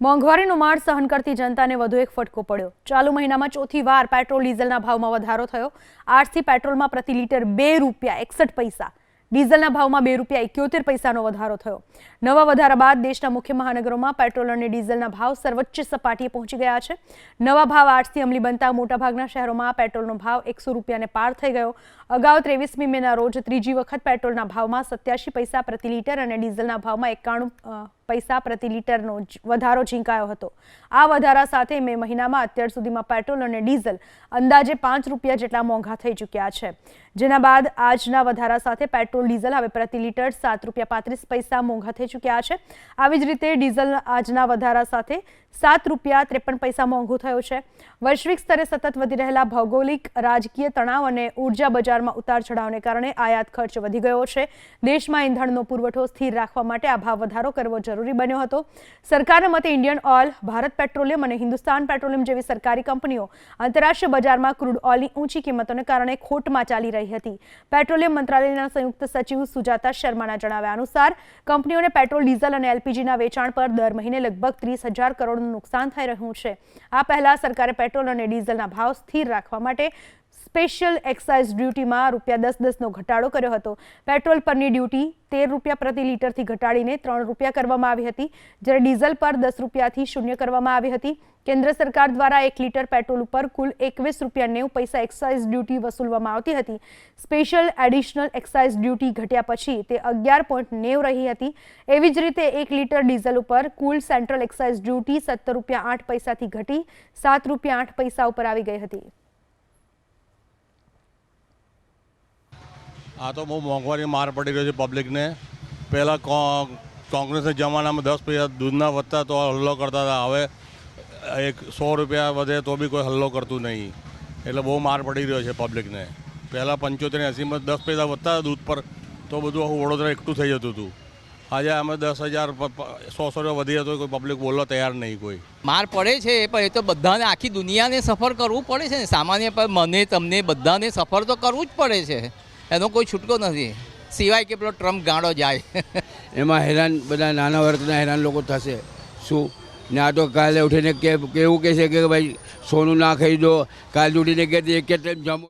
મોંઘવારીનો માર સહન કરતી જનતાને વધુ એક ફટકો પડ્યો। ચાલુ મહિનામાં ચોથી વાર પેટ્રોલ ડીઝલના ભાવમાં વધારો થયો। આજથી પેટ્રોલમાં પ્રતિ લીટર ₹2.61, ડીઝલના ભાવમાં ₹2.71નો વધારો થયો। નવા વધારા બાદ દેશના મુખ્ય મહાનગરોમાં પેટ્રોલ અને ડીઝલના ભાવ સર્વોચ્ચ સપાટીએ પહોંચી ગયા છે। નવા ભાવ આજથી અમલી બનતા મોટાભાગના શહેરોમાં પેટ્રોલનો ભાવ ₹100ને પાર થઈ ગયો। અગાઉ 23મી મેના રોજ ત્રીજી વખત પેટ્રોલના ભાવમાં 87 પૈસા પ્રતિ લીટર અને ડીઝલના ભાવમાં 91 પૈસા પ્રતિ લીટરનો વધારો ઝીંકાયો હતો। આ વધારા સાથે મે મહિનામાં અત્યાર સુધીમાં પેટ્રોલ અને ડીઝલ અંદાજે ₹5 જેટલા મોંઘા થઈ ચૂક્યા છે, જેના બાદ આજના વધારા સાથે પેટ્રોલ ડીઝલ હવે પ્રતિ લીટર ₹7.35 મોંઘા થઈ ચૂક્યા છે। આવી જ રીતે ડીઝલ આજના વધારા સાથે ₹7.53 મોંઘું થયું છે। વૈશ્વિક સ્તરે સતત વધી રહેલા ભૌગોલિક રાજકીય તણાવ અને ઉર્જા બજારમાં ઉતાર ચઢાવને કારણે આયાત ખર્ચ વધી ગયો છે। દેશમાં ઇંધણનો પુરવઠો સ્થિર રાખવા માટે આ ભાવ વધારો કરવો જરૂરી બન્યો હતો। સરકારના મતે ઇન્ડિયન ઓઇલ, ભારત પેટ્રોલિયમ અને હિન્દુસ્તાન પેટ્રોલિયમ જેવી સરકારી કંપનીઓ આંતરરાષ્ટ્રીય બજારમાં ક્રૂડ ઓઇલની ઊંચી કિંમતોને કારણે ખોટમાં ચાલી રહી હતી। પેટ્રોલિયમ મંત્રાલયના સંયુક્ત સચિવ સુજાતા શર્માના જણાવ્યા અનુસાર કંપનીઓને પેટ્રોલ, ડીઝલ અને એલપીજીના વેચાણ પર દર મહિને લગભગ 30,000 કરોડનું નુકસાન થઈ રહ્યું છે। આ પહેલા સરકારે પેટ્રોલ અને ડીઝલના ભાવ સ્થિર રાખવા માટે સ્પેશિયલ એક્સાઇઝ ડ્યુટીમાં ₹10.10નો ઘટાડો કર્યો હતો। પેટ્રોલ પરની ડ્યુટી ₹13 પ્રતિ લીટરથી ઘટાડીને ₹3 કરવામાં આવી હતી, જ્યારે ડીઝલ પર ₹10થી શૂન્ય કરવામાં આવી હતી। કેન્દ્ર સરકાર દ્વારા 1 લીટર પેટ્રોલ ઉપર કુલ ₹21.90 એક્સાઇઝ ડ્યુટી વસૂલવામાં આવતી હતી। સ્પેશિયલ એડિશનલ એક્સાઇઝ ડ્યુટી ઘટ્યા પછી તે 11.90 રહી હતી। એવી જ રીતે 1 લીટર ડીઝલ ઉપર કુલ સેન્ટ્રલ એક્સાઇઝ ડ્યુટી ₹17.08થી ઘટી ₹7.08 ઉપર આવી ગઈ હતી। આ તો બહુ મોંઘવારી માર પડી રહ્યો છે પબ્લિકને। પહેલાં કોંગ્રેસના જમાનામાં 10 પૈસા દૂધના વધતા તો હલ્લો કરતા હતા, હવે ₹100 વધે તો બી કોઈ હલ્લો કરતું નહીં, એટલે બહુ માર પડી રહ્યો છે પબ્લિકને। પહેલાં 75-80માં 10 પૈસા વધતા દૂધ પર તો બધું વડોદરા એકઠું થઈ જતું હતું। આજે અમે 10,000 ₹100 વધી જતો કોઈ પબ્લિક બોલવા તૈયાર નહીં। કોઈ માર પડે છે પણ એ તો બધાને આખી દુનિયાને સફર કરવું પડે છે ને। સામાન્ય પર મને તમને બધાને સફર તો કરવું જ પડે છે, એનો કોઈ છૂટકો નથી, સિવાય કે પેલો ટ્રમ્પ ગાંડો જાય એમાં હેરાન બધા નાના વર્ગના હેરાન લોકો થશે શું ને? આ તો કાલે ઉઠીને કેવું કહે છે કે ભાઈ સોનું ના ખરીદો, કાલે ઉઠીને કે જમો